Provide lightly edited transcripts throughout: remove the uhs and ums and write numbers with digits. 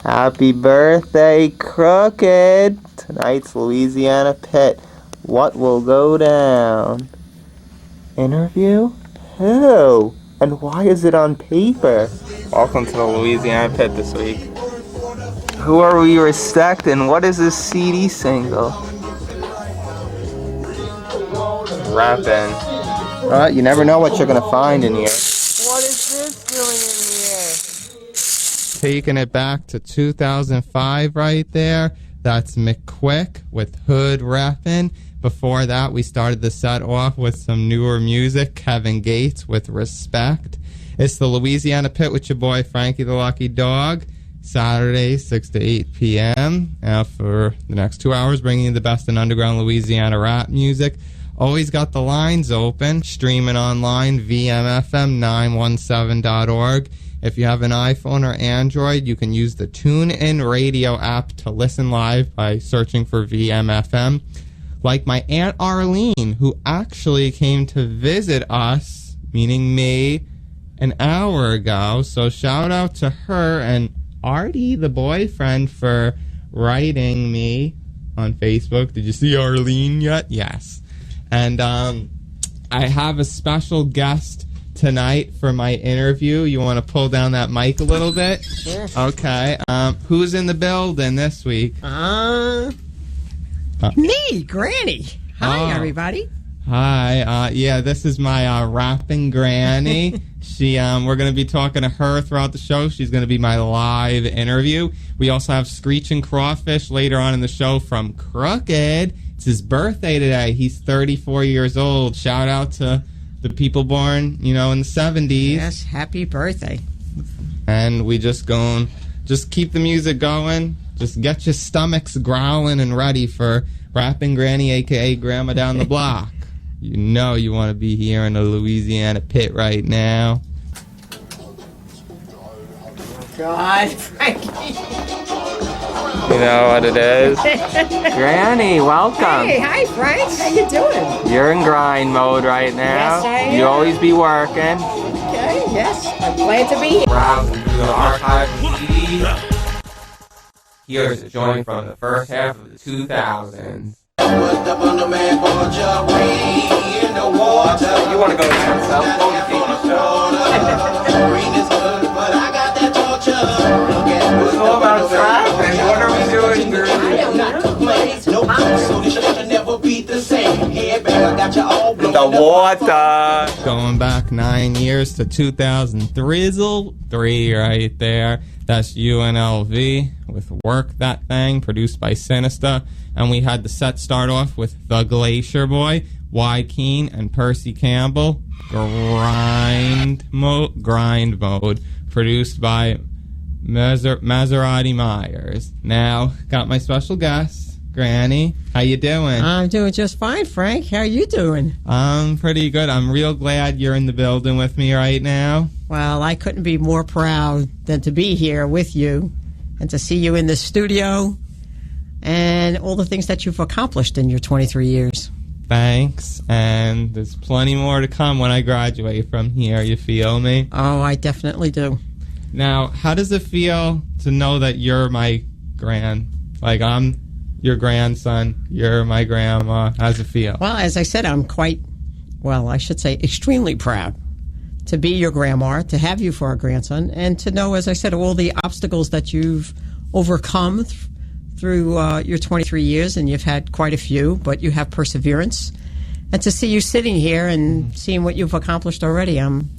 Happy birthday, Crooked! Tonight's Louisiana pit. What will go down? Interview? Who? And why is it on paper? Welcome to the Louisiana pit this week. Who are we respecting? What is this CD single? Reppin. You never know what you're gonna find in here. What is this doing in here? Taking it back to 2005 right there. That's MicQuick with Hood Reppin. Before that, we started the set off with some newer music. Kevin Gates with Respect. It's the Louisiana Pit with your boy Frankie the Lucky Dog. Saturday, 6 to 8 p.m. Now for the next 2 hours, bringing you the best in underground Louisiana rap music. Always got the lines open. Streaming online, vmfm917.org. If you have an iPhone or Android, you can use the TuneIn Radio app to listen live by searching for VMFM. Like my Aunt Arlene, who actually came to visit us, meaning me, an hour ago. So shout out to her and Artie, the boyfriend, for writing me on Facebook. Did you see Arlene yet? Yes. And I have a special guest tonight for my interview. You want to pull down that mic a little bit? Sure. Okay. Who's in the building this week? Me, Granny. Hi, everybody. Hi. Yeah, this is my rapping granny. We're going to be talking to her throughout the show. She's going to be my live interview. We also have ScrEEchin Crawfish later on in the show from Crooked. It's his birthday today. He's 34 years old. Shout out to the people born, in the 70s. Yes, happy birthday. And we just keep the music going. Just get your stomachs growling and ready for Rapping Granny, a.k.a. Grandma Down the Block. You know you want to be here in the Louisiana pit right now. God, Frankie. You know what it is? Granny, welcome. Hey, hi, Frank. How you doing? You're in grind mode right now. Yes, I am. You always be working. Okay, yes. I'm glad to be here. Browsing through the archive of CDs. Here's a joint from the first half of the 2000s. You want to go down south? It's all about trapping. What are we doing, girl? The water. Going back 9 years to 2003 right there. That's U.N.L.V. with Work That Thing, produced by Sinister. And we had the set start off with The Glacier Boy, Y-Kean, and Percy Campbell. Grind Mode, produced by Maserati Myers. Now, got my special guest, Granny. How you doing? I'm doing just fine, Frank. How you doing? I'm pretty good. I'm real glad you're in the building with me right now. Well, I couldn't be more proud than to be here with you and to see you in the studio and all the things that you've accomplished in your 23 years. Thanks, and there's plenty more to come when I graduate from here, you feel me? Oh, I definitely do. Now, how does it feel to know that you're my like I'm your grandson, you're my grandma? How's it feel? Well, as I said, I'm I should say extremely proud to be your grandma, to have you for a grandson, and to know, as I said, all the obstacles that you've overcome through your 23 years, and you've had quite a few, but you have perseverance. And to see you sitting here and seeing what you've accomplished already, I'm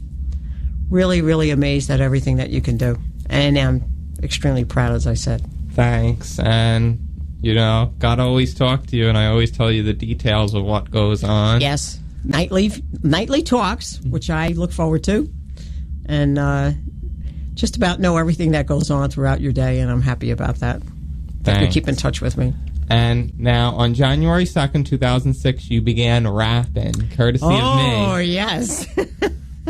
really, really amazed at everything that you can do. And I'm extremely proud, as I said. Thanks. And, God always talk to you, and I always tell you the details of what goes on. Yes. Nightly talks, which I look forward to. And just about know everything that goes on throughout your day, and I'm happy about that. Thanks. You keep in touch with me. And now, on January 2nd, 2006, you began rapping, courtesy of me. Oh, yes.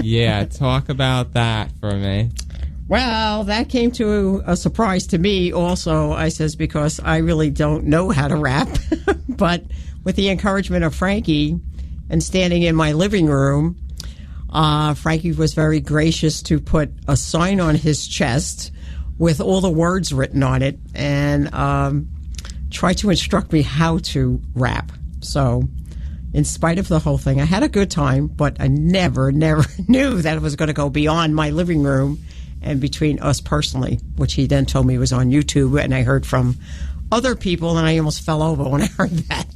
Yeah, talk about that for me. Well, that came to a surprise to me also, I says, because I really don't know how to rap. But with the encouragement of Frankie and standing in my living room, Frankie was very gracious to put a sign on his chest with all the words written on it and tried to instruct me how to rap. So, in spite of the whole thing, I had a good time, but I never knew that it was going to go beyond my living room and between us personally, which he then told me was on YouTube, and I heard from other people, and I almost fell over when I heard that.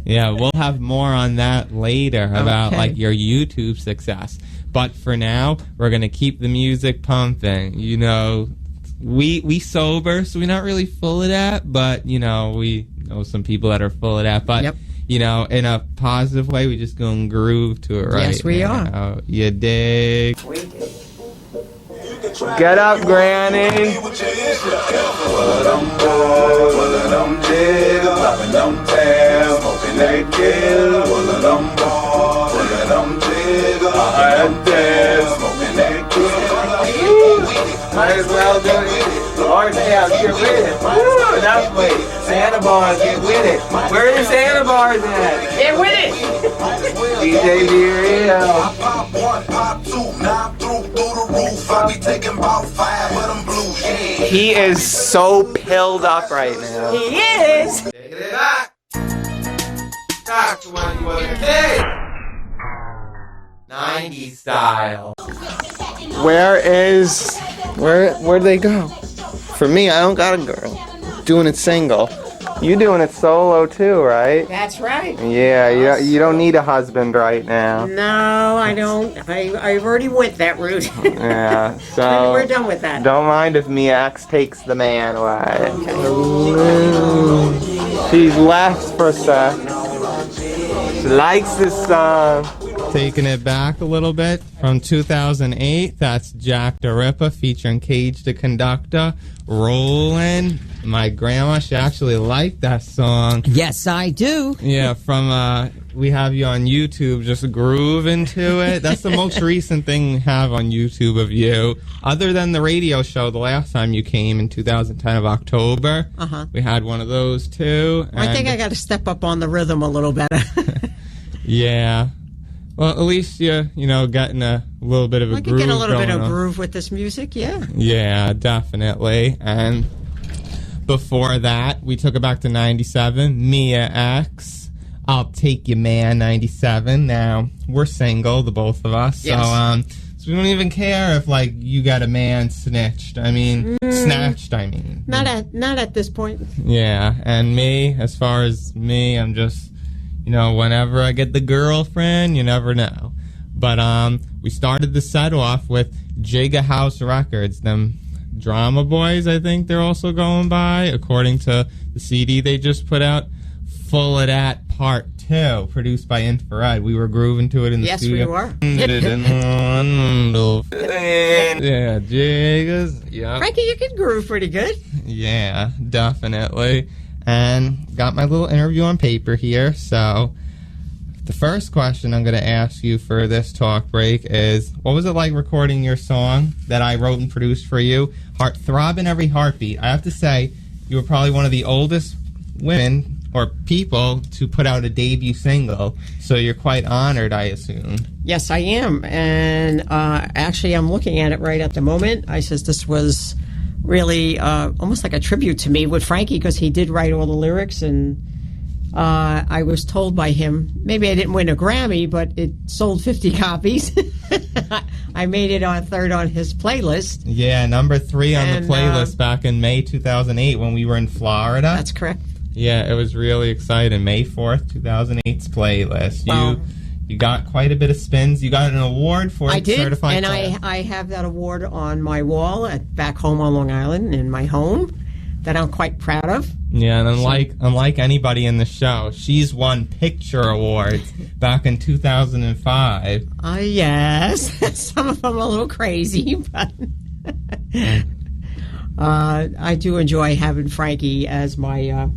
Yeah, we'll have more on that later about like your YouTube success. But for now, we're gonna keep the music pumping. You know, we sober, so we're not really full of that. But you know, we know some people that are full of that. But you know, in a positive way, we just gonna groove to it, right? Yes, we now. Are. You dig? Get up, Granny. Might as well do it. Lord, get with it. Woo, that's way. Santa bars, get with it. Where are the Santa bars at? Get with it. DJ Be-Real. I pop one, pop two, now through the roof. I be taking about 5 of them blues. Yeah. He is so pilled up right now. He is. Take it back. Back to when you was a kid. 90s style. Where'd they go? For me, I don't got a girl. Doing it single. You doing it solo too, right? That's right. Yeah, you don't need a husband right now. No, I don't. I've already went that route. Yeah, so we're done with that. Don't mind if Mia X takes the man away. Okay. She's left for a sec. She likes this song. Taking it back a little bit from 2008, that's Jack the Rippa featuring Cage the Conducta, Rollin. My grandma, she actually liked that song. Yes, I do. Yeah, from, we have you on YouTube just grooving to it. That's the most recent thing we have on YouTube of you. Other than the radio show the last time you came in 2010 of October. We had one of those too. I think I got to step up on the rhythm a little better. Yeah. Well, at least you know, getting a little bit of a groove. I can get a little bit of groove with this music, yeah. Yeah, definitely. And before that, we took it back to 97, Mia X, I'll Take You Man, 97. Now, we're single, the both of us. Yes. So we don't even care if, like, you got a man snatched. I mean. Not at this point. Yeah, and me, as far as me, I'm just... You know, whenever I get the girlfriend, you never know. But we started the set off with Jigga House Records. Them Drama Boys, I think they're also going by, according to the CD they just put out. Full of That Part 2, produced by Infrared. We were grooving to it in the studio. Yes, we were. Yeah, Jiggas. Yeah. Frankie, you can groove pretty good. Yeah, definitely. And got my little interview on paper here. So the first question I'm going to ask you for this talk break is, what was it like recording your song that I wrote and produced for you, Heart Throbbing Every Heartbeat? I have to say, you were probably one of the oldest women or people to put out a debut single, so you're quite honored, I assume. Yes, I am. And actually, I'm looking at it right at the moment. I says this was really almost like a tribute to me with Frankie, because he did write all the lyrics, and I was told by him, maybe I didn't win a Grammy, but it sold 50 copies. I made it on third on his playlist. Yeah, number 3 on the playlist back in May 2008 when we were in Florida. That's correct. Yeah, it was really exciting. May 4th, 2008's playlist. Wow. You got quite a bit of spins. You got an award for it. I did, certified and I have that award on my wall back home on Long Island in my home that I'm quite proud of. Yeah, and unlike anybody in the show, she's won picture awards back in 2005. Yes. Some of them a little crazy, but I do enjoy having Frankie as my...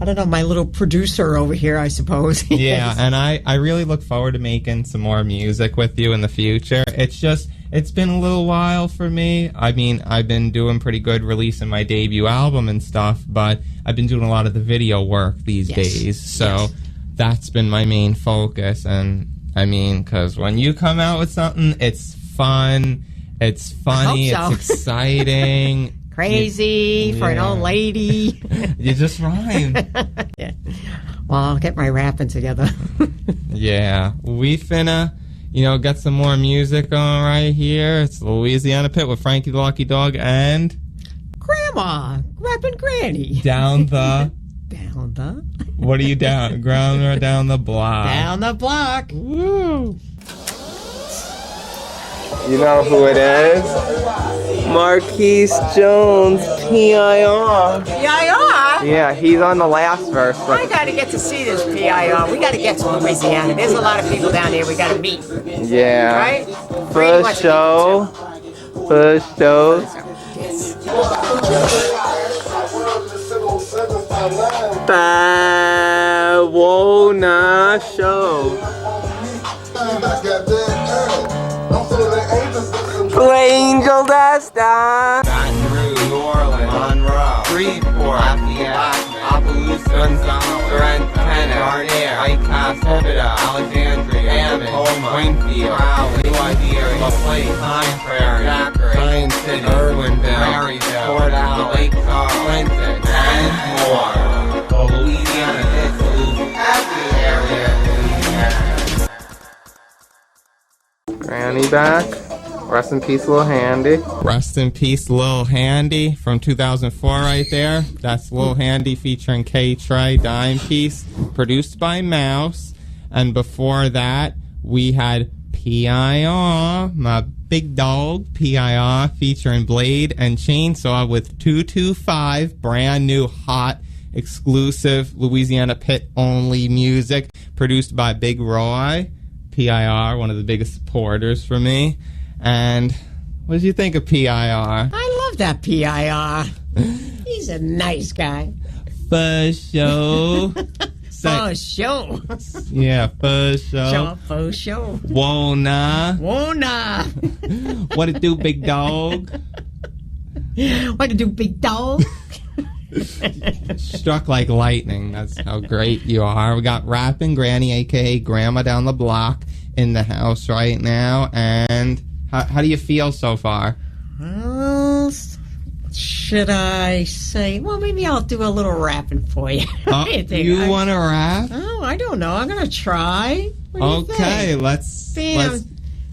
I don't know, my little producer over here, I suppose. Yeah, and I really look forward to making some more music with you in the future. It's been a little while for me. I mean, I've been doing pretty good releasing my debut album and stuff, but I've been doing a lot of the video work these days. So that's been my main focus, and I mean, because when you come out with something, it's fun, it's funny, so. It's exciting. Crazy for an old lady. You just rhyme. Yeah. Well, I'll get my rapping together. Yeah, we finna, get some more music going right here. It's the Louisiana Pit with Frankie the Lucky Dog and Grandma, Reppin Granny. Down the... What are you down? Ground or down the block? Down the block. Woo! You know who it is? Marquise Jones, P.I.R. P.I.R? Yeah, he's on the last verse. I gotta get to see this P.I.R. We gotta get to Louisiana. There's a lot of people down there we gotta meet. Yeah. Right? First show. First show. Bawona show. Angel Dust Baton Rouge, New Orleans, Monroe, Freeport, Lafayette, Opelousas, Sorrento, Garnier, Icos, Hibida, Alexandria, Hammond, Winfield, Raleigh, Liberia, LaPlate, Pine Prairie, Zachary, Pine City, Irwinville, Maryville, Port Allen, Lake Charles, Clinton, and more. Louisiana is every area in Louisiana. Granny back. Rest in peace, Lil Handy. Rest in peace, Lil Handy from 2004 right there. That's Lil Handy featuring K-Trey, Dimepiece, produced by Mouse. And before that, we had P.I.R, my big dog, P.I.R, featuring Blade and Chainsaw with 225, brand new, hot, exclusive Louisiana Pit only music, produced by Big Roy. P.I.R, one of the biggest supporters for me. And what did you think of P.I.R? I love that P.I.R. He's a nice guy. For show. For show. Yeah, for show. For show. Wona. What it do, big dog? What it do, big dog? Struck like lightning. That's how great you are. We got Rappin' Granny, a.k.a. Grandma down the block, in the house right now. And how do you feel so far? Well, should I say? Well, maybe I'll do a little rapping for you. You want to rap? Oh, I don't know. I'm gonna try. Okay, let's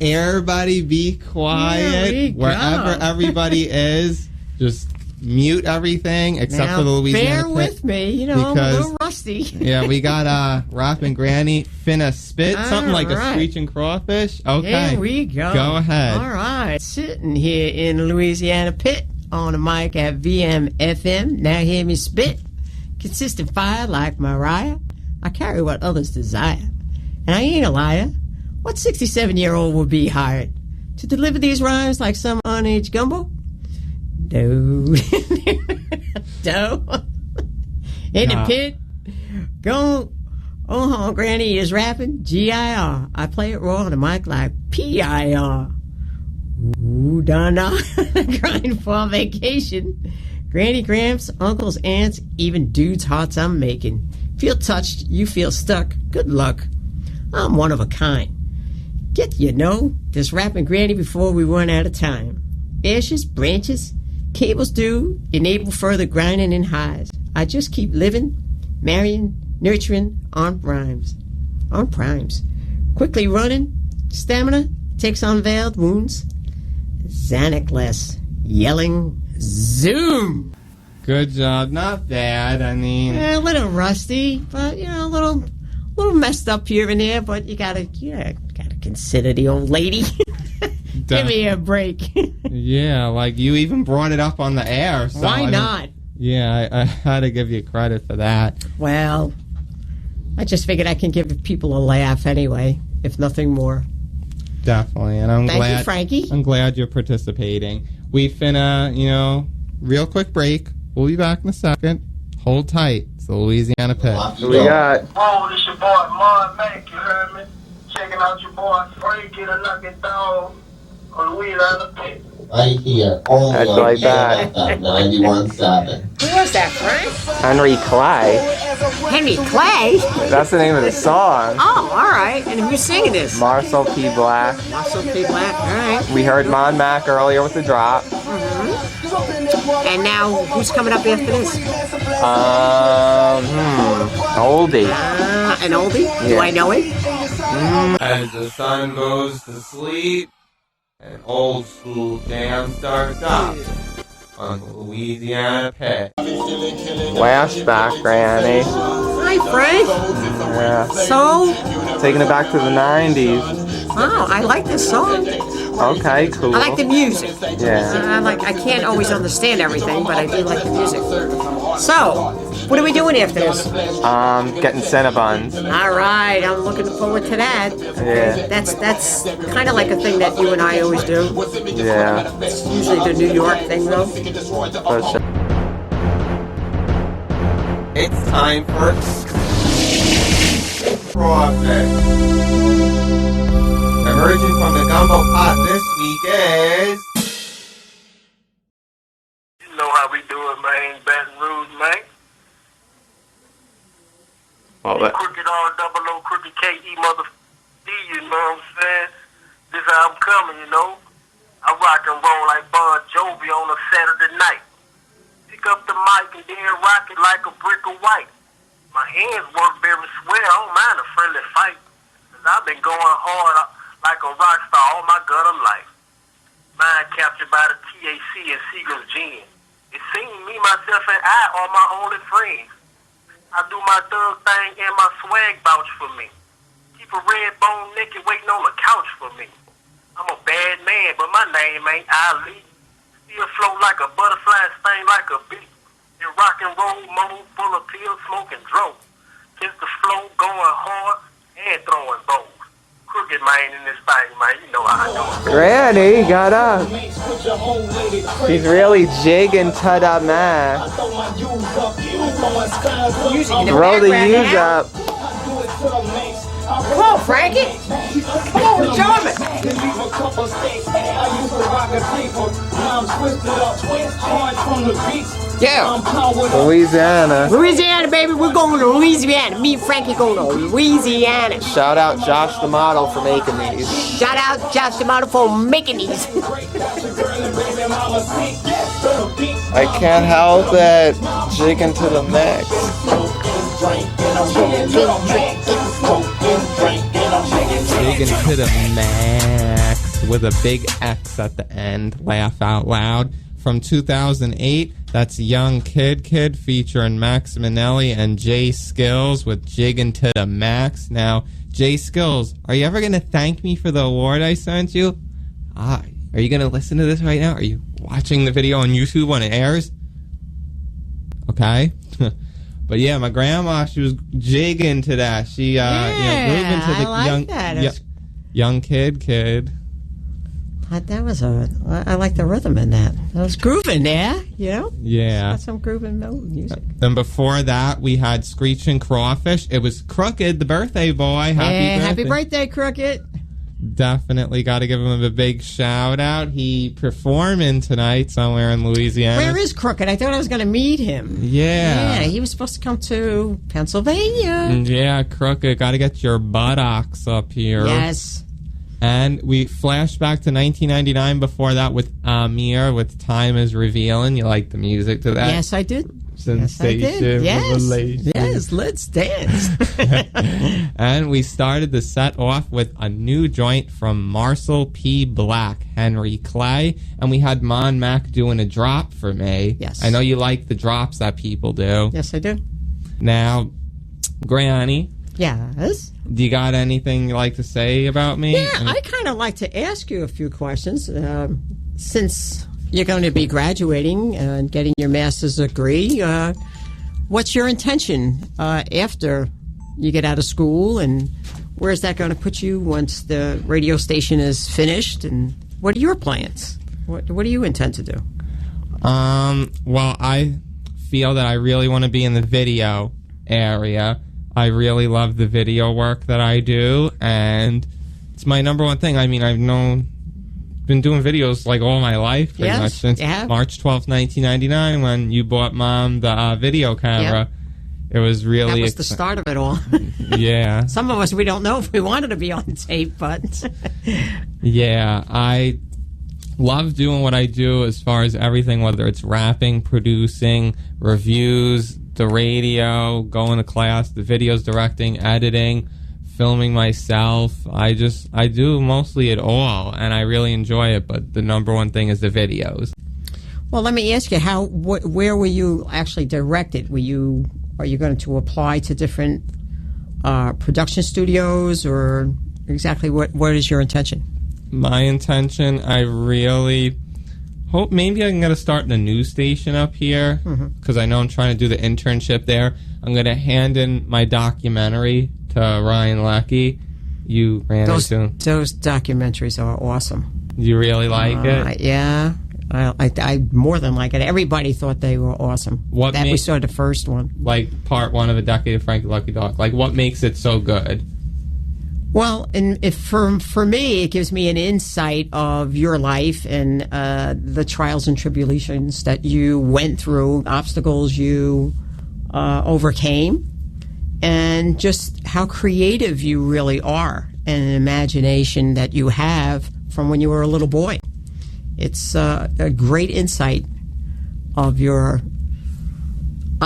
everybody be quiet. Wherever everybody is, just mute everything except for the Louisiana Pit. Bear with me, I'm a little rusty. Yeah, we got Rappin' Granny finna spit something like a screeching crawfish. Okay, here we go. Go ahead. All right, sitting here in Louisiana Pit on a mic at VM/FM. Now hear me spit. Consistent fire like Mariah. I carry what others desire, and I ain't a liar. What 67-year-old would be hired to deliver these rhymes like some unaged gumbo? No. In the pit. Go. Oh, Granny is rapping. G.I.R. I play it raw on the mic like P.I.R. Ooh, Donna. Grind for vacation. Granny, Gramps, uncles, aunts, even dudes' hearts I'm making. Feel touched, you feel stuck. Good luck. I'm one of a kind. Get this rapping Granny before we run out of time. Ashes, branches, cables do enable further grinding in highs. I just keep living, marrying, nurturing on primes. Quickly running, stamina takes on veiled wounds. Xanax yelling, zoom. Good job, not bad. I mean, a little rusty, but a little messed up here and there. But you gotta consider the old lady. Give me a break. Yeah, like you even brought it up on the air. So why not? Yeah, I had to give you credit for that. Well, I just figured I can give people a laugh anyway, if nothing more. Definitely, and I'm Thank glad. you, Frankie. I'm glad you're participating. We finna, real quick break. We'll be back in a second. Hold tight. It's the Louisiana Pit. We got. Oh, this your boy, Mack, you heard me? Checking out your boy, Frankie the Lucky Dog on Louisiana Pit. Right here, only That's on like that. 91.7. Who was that, Frank? Henry Clay. Henry Clay? That's the name of the song. Oh, all right. And who's singing this? Marcel P. Black. Marcel P. Black. All right. We heard Mack earlier with the drop. And now, who's coming up after this? Oldie. An oldie? Yeah. Do I know it? As the sun goes to sleep, an old school jam starts up on the Louisiana pit. Flashback, Granny. Hi, Frank. Yeah. So? Taking it back to the 90s. Oh, I like this song. Okay, cool. I like the music. Yeah. I can't always understand everything, but I do like the music. So, what are we doing after this? Getting Cinnabons. All right, I'm looking forward to that. Yeah. That's kind of like a thing that you and I always do. Yeah. It's usually the New York thing, though. For sure. It's time for Crawfish. Emerging from the gumbo pot this week is... You know how we do it, man. Baton Rouge, man. Crooked R, double O, crooked K-E, mother D, you know what I'm saying? This how I'm coming, you know? I rock and roll like Bon Jovi on a Saturday night. Pick up the mic and then rock it like a brick of white. My hands work very swell, I don't mind a friendly fight. Cause I've been going hard like a rock star all my gutter life. Mind captured by the TAC and Seagull's gin. It seems me, myself, and I are my only friends. I do my thug thing and my swag vouch for me. Keep a red bone naked waiting on the couch for me. I'm a bad man, but my name ain't Ali. Still float like a butterfly and sting like a bee. In rock and roll mode full of pills, smoking drove. Kiss the flow, going hard and throwing bows. Crooked man in this thing, man. You know how I do it. Granny got up. He's really jigging to the Mack. Throw the U's up. Come on, Frankie. Come on, join me. Yeah. Louisiana, baby. We're going to Louisiana. Me and Frankie going to Louisiana. Shout out Josh the model for making these. Shout out Josh the model for making these. I can't help it. Jigging to the Mack. Jigging to the max with a big X at the end. Laugh out loud. From 2008, that's Young Kid featuring Max Minelli and J-Skillz with Jiggin' to the Max. Now, J-Skillz, are you ever going to thank me for the award I sent you? Are you going to listen to this right now? Are you watching the video on YouTube when it airs? Okay. But yeah, my grandma, she was jigging to that. She, moving to the young kid. That was I like the rhythm in that. That was grooving there, you know? Yeah. It's got some grooving music. Then before that, we had ScrEEchin Crawfish. It was Crooked, the birthday boy. Happy birthday, Crooked. Definitely got to give him a big shout out. He performing tonight somewhere in Louisiana. Where is Crooked? I thought I was going to meet him. Yeah. Yeah, he was supposed to come to Pennsylvania. Yeah, Crooked, got to get your buttocks up here. Yes. And we flash back to 1999 before that with Amir with Time is Revealing. You like the music to that? Yes, I did. Sensation. Yes, let's dance. And we started the set off with a new joint from Marcel P. Black, Henry Clay, and we had Mack doing a drop for me. Yes. I know you like the drops that people do. Yes, I do. Now, Granny. Yes? Do you got anything you like to say about me? Yeah, I kind of like to ask you a few questions. Since you're going to be graduating and getting your master's degree, what's your intention after you get out of school, and where is that going to put you once the radio station is finished, and what are your plans? What do you intend to do? Well, I feel that I really want to be in the video area. I really love the video work that I do, and it's my number one thing. I mean, been doing videos like all my life, pretty much since March 12th, 1999, when you bought Mom the video camera. It was really... That was the start of it all. Yeah. Some of us, we don't know if we wanted to be on tape, but... Yeah, I love doing what I do as far as everything, whether it's rapping, producing, reviews, the radio, going to class, the videos, directing, editing, filming myself. I do mostly it all, and I really enjoy it, but the number one thing is the videos. Well, let me ask you, where were you actually directed? Are you going to apply to different production studios, or exactly what is your intention? My intention, I really hope maybe I can get a start in a news station up here, because I know I'm trying to do the internship there. I'm going to hand in my documentary to Ryan Leckie. You ran into those documentaries are awesome. You really like it? Yeah. I more than like it. Everybody thought they were awesome. We saw the first one. Like part one of A Decade of Frankie Lucky Dog. Like, what makes it so good? Well, for me, it gives me an insight of your life and the trials and tribulations that you went through, obstacles you overcame, and just how creative you really are, and an imagination that you have from when you were a little boy. It's a great insight of your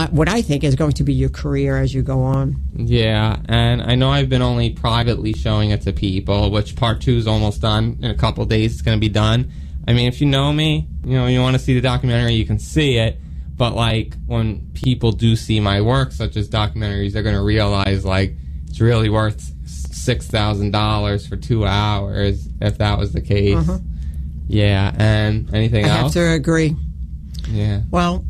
what I think is going to be your career as you go on. Yeah, and I know I've been only privately showing it to people, which part 2 is almost done. In a couple of days, it's going to be done. I mean, if you know me, you want to see the documentary, you can see it. But, like, when people do see my work, such as documentaries, they're going to realize, like, it's really worth $6,000 for 2 hours, if that was the case. Yeah, and anything else? I have to agree. Yeah. Well,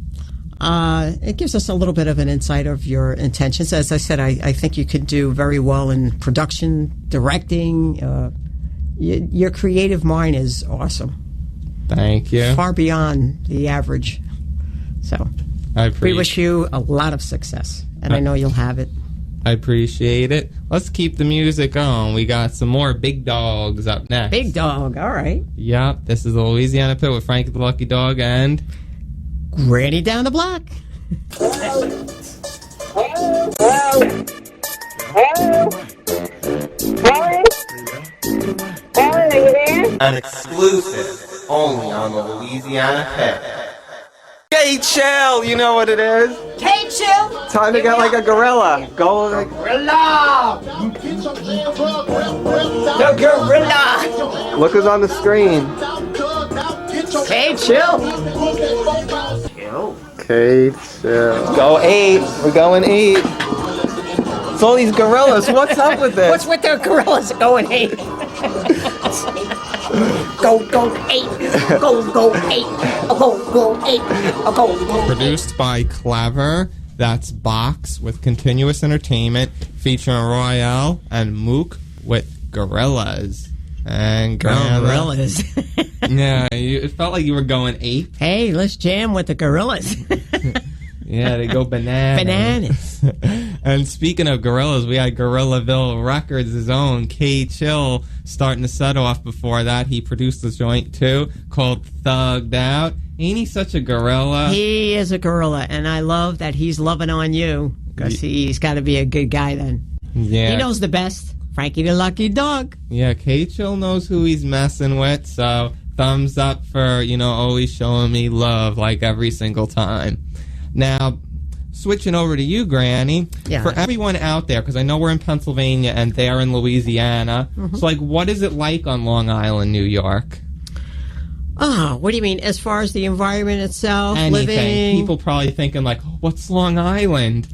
it gives us a little bit of an insight of your intentions. As I said, I think you could do very well in production, directing. Your creative mind is awesome. Thank you. Far beyond the average. So, we wish you a lot of success, and I know you'll have it. I appreciate it. Let's keep the music on. We got some more Big Dogs up next. Big Dog, all right. Yep, this is the Louisiana Pit with Frankie the Lucky Dog and... Granny down the block. An exclusive only on the Louisiana Pit. K-Chill, you know what it is? K-Chill. Time to get like a gorilla. Go like gorilla. The gorilla. Look who's on the screen. K-Chill. K-Chill. Go 8. We're going 8. It's all these gorillas. What's up with this? What's with the gorillas going 8? Go 8. Go 8. Go 8. Go. Produced by Clever. That's Box with Continuous Entertainment, featuring Royale and Mook with Gorillaz. And Gorillaz. Yeah, it felt like you were going 8. Hey, let's jam with the gorillas. Yeah, they go bananas. And speaking of gorillas, we had Gorillaville Records' own K-Chill starting the set off. Before that, he produced this joint too called Thugged Out. Ain't he such a gorilla? He is a gorilla, and I love that he's loving on you, because he's got to be a good guy then. Yeah. He knows the best. Frankie the Lucky Dog. Yeah, K-Chill knows who he's messing with, so thumbs up for, always showing me love like every single time. Now, switching over to you, Granny, for everyone out there, because I know we're in Pennsylvania and they're in Louisiana, so, like, what is it like on Long Island, New York? Oh, what do you mean? As far as the environment itself? Anything. Living? People probably thinking, like, what's Long Island?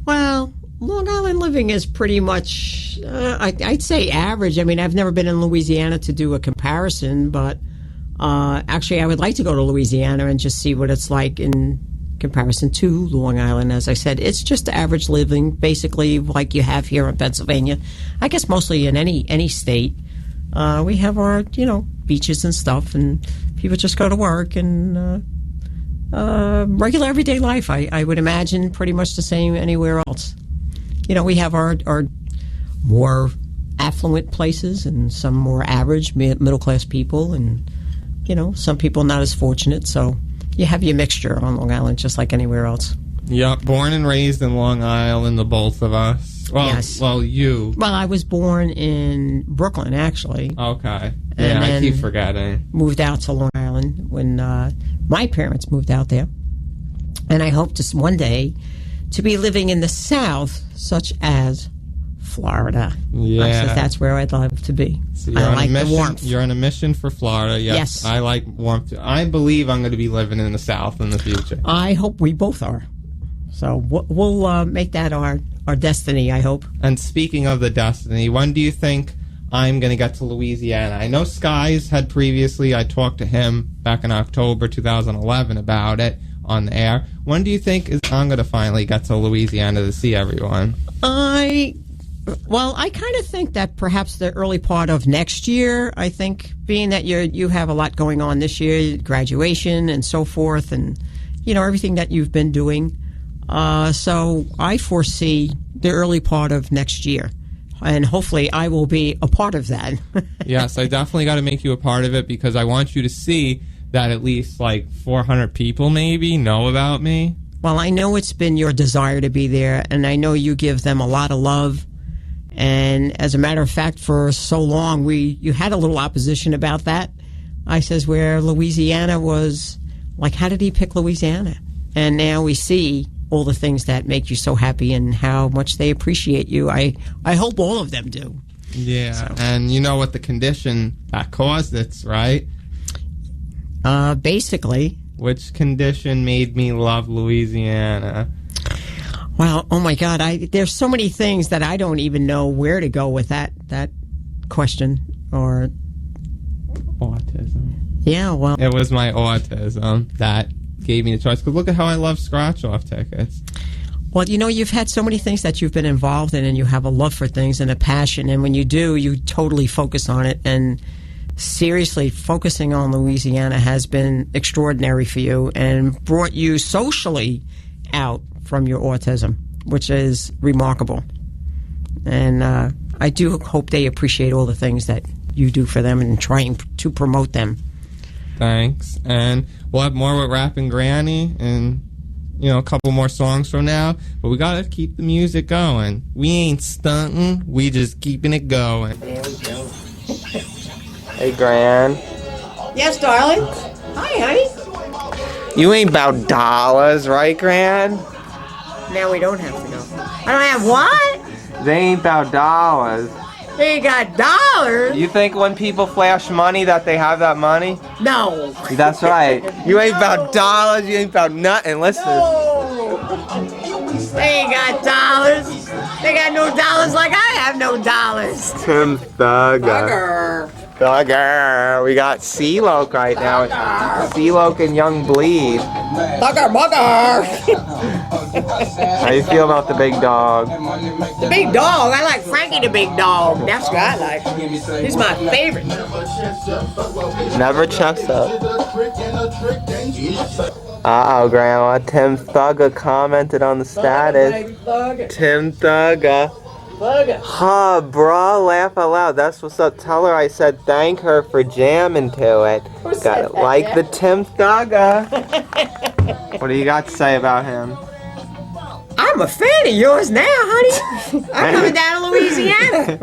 Well, Long Island living is pretty much, I'd say average. I mean, I've never been in Louisiana to do a comparison, but actually I would like to go to Louisiana and just see what it's like in comparison to Long Island. As I said, it's just average living, basically like you have here in Pennsylvania. I guess mostly in any state. We have our, beaches and stuff, and people just go to work and regular everyday life. I would imagine pretty much the same anywhere else. We have our more affluent places and some more average middle-class people, and, some people not as fortunate. So you have your mixture on Long Island just like anywhere else. Yep, born and raised in Long Island, the both of us. Well, Yes. Well, you. Well, I was born in Brooklyn, actually. Okay. And Yeah, I then keep forgetting. moved out to Long Island when my parents moved out there. And I hope to one day to be living in the South, such as Florida. Yeah. I said that's where I'd love to be. So you're I on like a mission, the warmth. You're on a mission for Florida. Yes. I like warmth. I believe I'm going to be living in the South in the future. I hope we both are. So we'll make that our destiny, I hope. And speaking of the destiny, when do you think I'm going to get to Louisiana? I know Skies had previously. I talked to him back in October 2011 about it on the air. When do you think I'm going to finally get to Louisiana to see everyone? I kind of think that perhaps the early part of next year. I think being that you have a lot going on this year, graduation and so forth, and everything that you've been doing. So I foresee the early part of next year, and hopefully I will be a part of that. Yes, I definitely got to make you a part of it because I want you to see that at least like 400 people maybe know about me. Well, I know it's been your desire to be there, and I know you give them a lot of love. And as a matter of fact, for so long, you had a little opposition about that. I says where Louisiana was, like, how did he pick Louisiana? And now we see all the things that make you so happy and how much they appreciate you. I hope all of them do. Yeah, so. And you know what the condition that caused it, right? Basically. Which condition made me love Louisiana? Well, oh my God, there's so many things that I don't even know where to go with that question. Or autism. Yeah, well, it was my autism that gave me the choice. Because look at how I love scratch-off tickets. Well, you've had so many things that you've been involved in, and you have a love for things and a passion. And when you do, you totally focus on it. And seriously, focusing on Louisiana has been extraordinary for you and brought you socially out from your autism, which is remarkable. And I do hope they appreciate all the things that you do for them and trying to promote them. Thanks. And we'll have more with Rappin' Granny and, a couple more songs from now. But we got to keep the music going. We ain't stunting. We just keeping it going. There we go. Hey, Gran. Yes, darling. Hi, honey. You ain't about dollars, right, Gran? Now we don't have to go. I don't have what? They ain't about dollars. They got dollars? You think when people flash money that they have that money? No. That's right. You ain't about dollars. You ain't about nothing. Listen. No. They ain't got dollars. They got no dollars like I have no dollars. Tim Thugger. Thugger. We got C-Loke right now. C-Loke and Young Bleed. Thugger, mugger. How you feel about the big dog? The big dog? I like Frankie the big dog. That's what I like. He's my favorite. Never chest up. Uh-oh, Grandma. Tim Thugger commented on the status. Tim Thugger. Huh, bro, laugh out loud. That's what's up. Tell her I said thank her for jamming to it. Got like the Tim Thugger. What do you got to say about him? I'm a fan of yours now, honey. I'm coming down to Louisiana.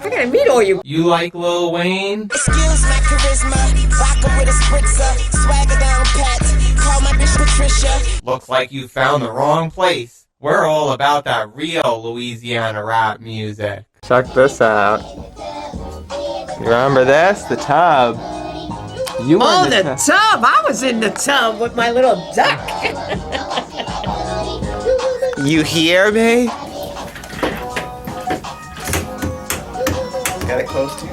I gotta meet all you. You like Lil Wayne? Excuse my charisma. Vodka with a spritzer. Swagger down pat. Call my bitch Patricia. Looks like you found the wrong place. We're all about that real Louisiana rap music. Check this out. You remember this? The tub. You were in the tub. I was in the tub with my little duck. You hear me? Got it close to you.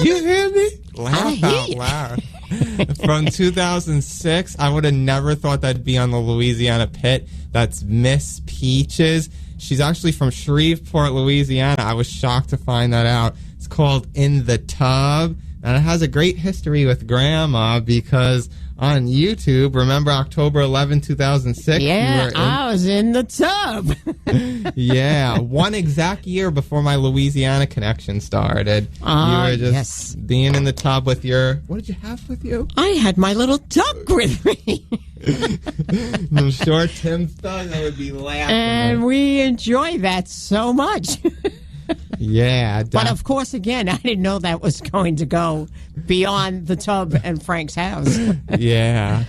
You hear me? Laugh out loud. From 2006, I would have never thought that'd be on the Louisiana Pit. That's Miss Peaches. She's actually from Shreveport, Louisiana. I was shocked to find that out. It's called In the Tub. And it has a great history with Grandma because on YouTube, remember October 11, 2006? Yeah, I was in the tub. Yeah, one exact year before my Louisiana connection started. You were just being in the tub with your... What did you have with you? I had my little duck with me. I'm sure Tim Thugger would be laughing. And we enjoy that so much. Yeah. But of course, again, I didn't know that was going to go beyond the tub and Frank's house. Yeah.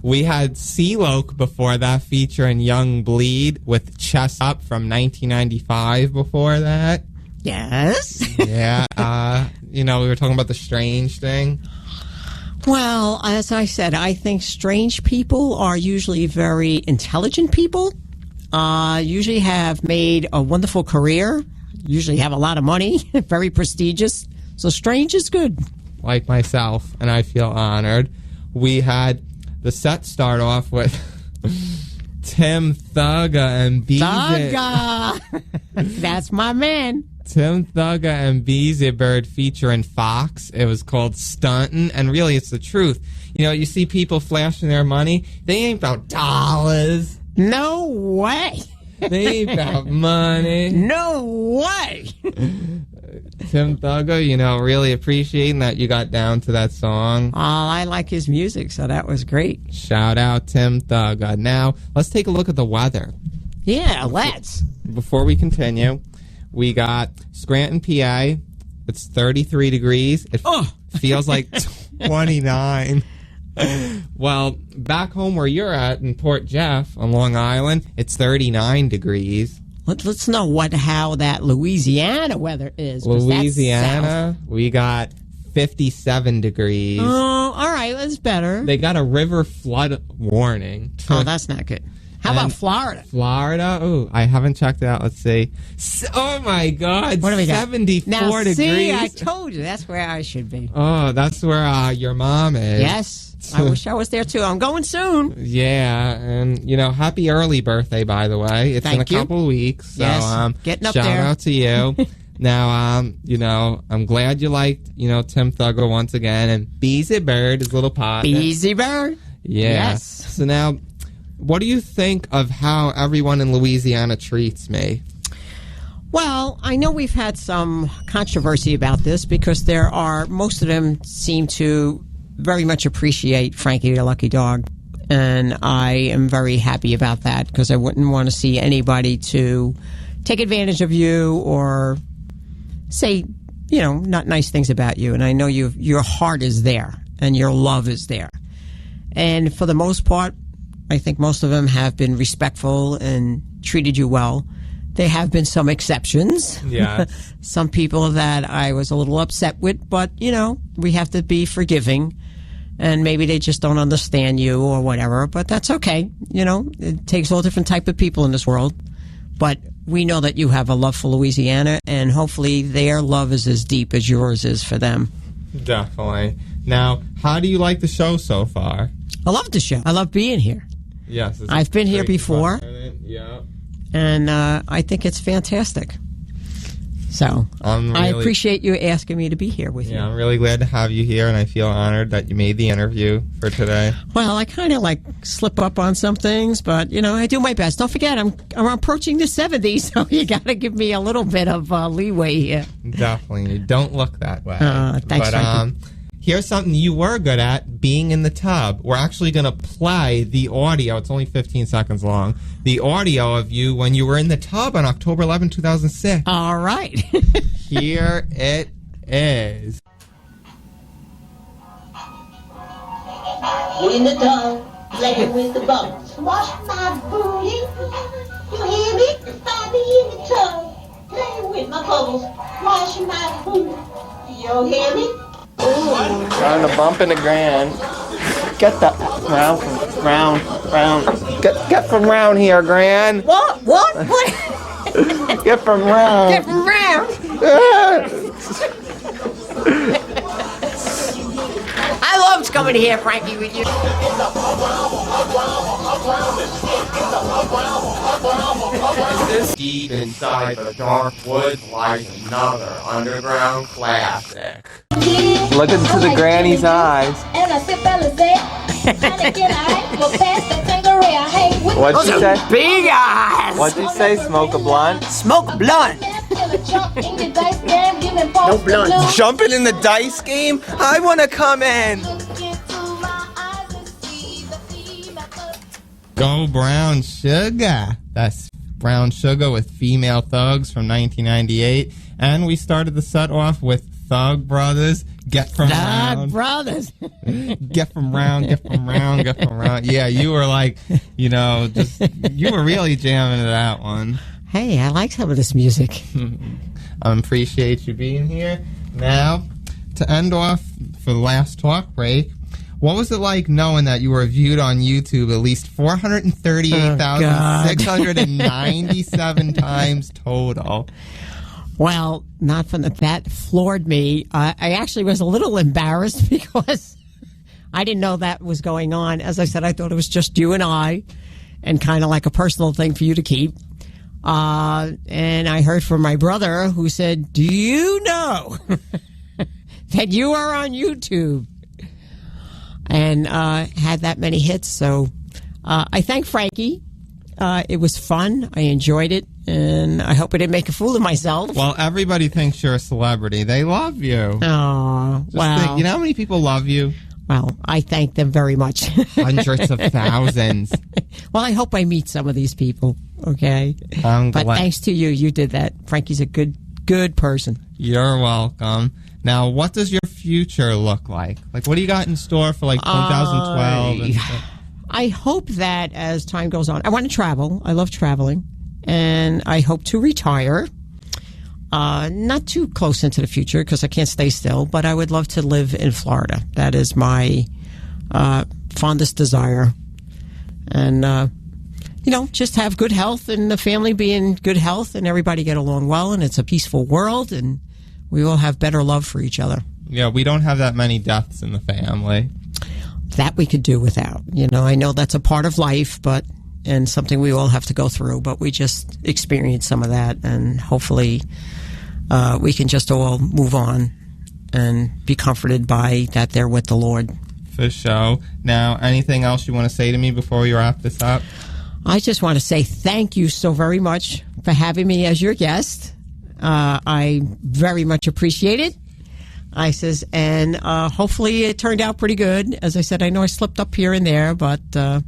We had CeeLo before that, featuring Young Bleed with Chest Up from 1995 before that. Yes. Yeah. We were talking about the strange thing. Well, as I said, I think strange people are usually very intelligent people, usually have made a wonderful career, usually have a lot of money, very prestigious. So strange is good. Like myself, and I feel honored. We had the set start off with Tim Thugger and Beezy. Thugger! That's my man. Tim Thugger and Beezy Bird featuring Fox. It was called Stuntin', and really it's the truth. You see people flashing their money. They ain't about dollars. No way. They ain't about money. No way. Tim Thugger, really appreciating that you got down to that song. Oh, I like his music, so that was great. Shout out Tim Thugger. Now, let's take a look at the weather. Yeah, let's. Before we continue, we got Scranton, PA. It's 33 degrees. It feels like 29. Well, back home where you're at in Port Jeff on Long Island, it's 39 degrees. Let's know how that Louisiana weather is. Louisiana, we got 57 degrees. Oh, all right, that's better. They got a river flood warning. Oh, that's not good. How about Florida? Florida? Oh, I haven't checked it out. Let's see. Oh, my God. What do we got? 74 now, degrees. See, I told you. That's where I should be. Oh, that's where your mom is. Yes. I wish I was there, too. I'm going soon. Yeah. And, happy early birthday, by the way. It's in a couple of weeks. So, yes. Getting up shout there. out to you. Now, I'm glad you liked, Tim Thugger once again. And Beezy Bird, his little pot. Beezy Bird? Yeah. Yes. So now... What do you think of how everyone in Louisiana treats me? Well, I know we've had some controversy about this because most of them seem to very much appreciate Frankie the Lucky Dog. And I am very happy about that because I wouldn't want to see anybody to take advantage of you or say, not nice things about you. And I know your heart is there and your love is there. And for the most part, I think most of them have been respectful and treated you well. There have been some exceptions. Yeah. Some people that I was a little upset with, but, we have to be forgiving. And maybe they just don't understand you or whatever, but that's okay. It takes all different type of people in this world. But we know that you have a love for Louisiana, and hopefully their love is as deep as yours is for them. Definitely. Now, how do you like the show so far? I love the show. I love being here. Yes. I've been here before. Yeah. And I think it's fantastic. So I appreciate you asking me to be here with you. Yeah, I'm really glad to have you here, and I feel honored that you made the interview for today. Well, I kind of slip up on some things, but I do my best. Don't forget, I'm approaching the 70s, so you got to give me a little bit of leeway here. Definitely, you don't look that way. Thanks, Frankie. Here's something you were good at, being in the tub. We're actually going to play the audio. It's only 15 seconds long. The audio of you when you were in the tub on October 11, 2006. All right. Here it is. In the tub, playing with the bubbles. Wash my booty. You hear me? I be in the tub, playing with my bubbles. Wash my booty. You hear me? Ooh, trying to bump into Gran. Get the round. Get from round here, Gran. What? Get from round. Get from round. I loved coming here, Frankie, with you. Deep inside the dark woods lies another underground classic. Yeah. Look into the granny's eyes. And I sit fella said, What'd you say? Big eyes. What'd you say? Smoke a blunt? Smoke a blunt. No blunt. Jumping in the dice game? I want to come in. Go Brown Sugar. That's Brown Sugar with Female Thugs from 1998. And we started the set off with Thug Brothers. Get from round. Brothers. Get from round, get from round, get from round. Yeah, you were like, you know, just, you were really jamming to that one. Hey, I like some of this music. I appreciate you being here. Now, to end off for the last talk break, what was it like knowing that you were viewed on YouTube at least 438,697 times total? Well, not from that floored me. I actually was a little embarrassed because I didn't know that was going on. As I said, I thought it was just you and I, and kind of like a personal thing for you to keep. And I heard from my brother who said, "Do you know that you are on YouTube?" And had that many hits. So I thank Frankie. It was fun. I enjoyed it. And I hope I didn't make a fool of myself. Well, everybody thinks you're a celebrity. They love you. Oh, wow. You know how many people love you? Well, I thank them very much. Hundreds of thousands. Well, I hope I meet some of these people, okay? But thanks to you, you did that. Frankie's a good person. You're welcome. Now, what does your future look like? Like, what do you got in store for, like, 2012? I hope that as time goes on, I want to travel. I love traveling. And I hope to retire. Not too close into the future because I can't stay still, but I would love to live in Florida. That is my fondest desire. And, you know, just have good health and the family be in good health and everybody get along well and it's a peaceful world and we all have better love for each other. Yeah, we don't have that many deaths in the family. That we could do without. You know, I know that's a part of life, and something we all have to go through, but we just experience some of that, and hopefully we can just all move on and be comforted by that they're with the Lord. For sure. Now, anything else you want to say to me before we wrap this up? I just want to say thank you so very much for having me as your guest. I very much appreciate it. I says, and hopefully it turned out pretty good. As I said, I know I slipped up here and there, but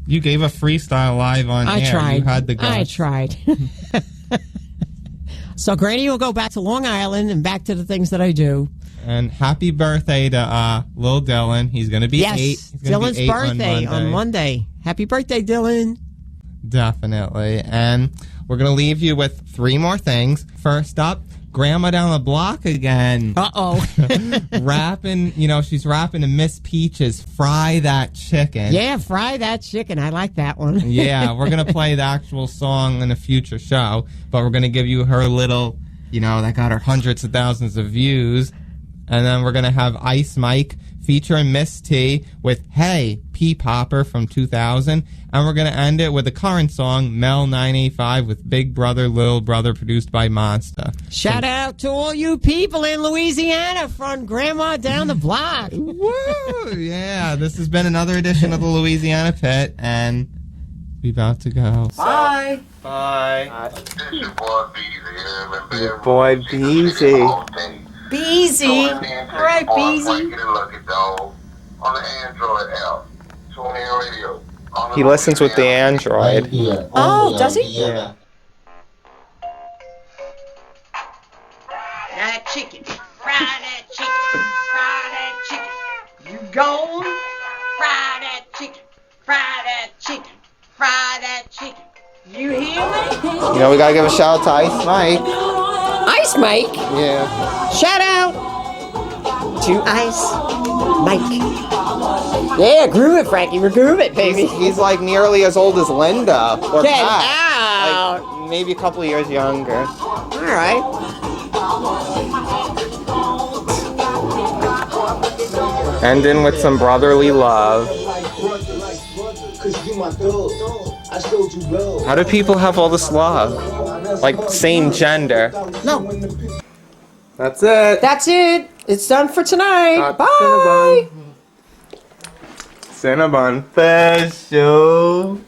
you gave a freestyle live on air. I tried. You had the guts. I tried. So Granny will go back to Long Island and back to the things that I do. And happy birthday to Lil Dylan. He's going to be 8. Yes, Dylan's birthday on Monday. Happy birthday, Dylan. Definitely. And we're going to leave you with 3 more things. First up, Grandma down the block again. Uh-oh. Rapping, you know, she's rapping to Miss Peaches, Fry That Chicken. Yeah, Fry That Chicken. I like that one. Yeah, we're going to play the actual song in a future show, but we're going to give you her little, you know, that got her hundreds of thousands of views. And then we're going to have Ice Mike featuring Miss T with Hey, P-Popper from 2000. And we're going to end it with a current song, Mel 985 with Big Brother, Little Brother, produced by Monster. Shout out to all you people in Louisiana from Grandma down the block. Woo! Yeah, this has been another edition of the Louisiana Pit, and we about to go. Bye. Bye. Your boy Beezy. Your boy Beezy. Beezy. All right, Beezy. Get a lucky dog on the Android app. Tune in radio. He listens with the Android. Oh, does he? Yeah. That chicken. Fry that chicken. Fry that chicken. You gone? Fry that chicken. Fry that chicken. Fry that chicken. You hear me? You know, we gotta give a shout out to Ice Mike. Ice Mike. Yeah. Shout out to Ice Mike. Yeah, groove it, Frankie. We're groove it, baby. He's like nearly as old as Linda. Or Get Pat. out. Like, maybe a couple of years younger. All right. Ending with some brotherly love. How do people have all this love? Like, same gender. No. That's it. That's it. It's done for tonight. Bye. Cinnabon special.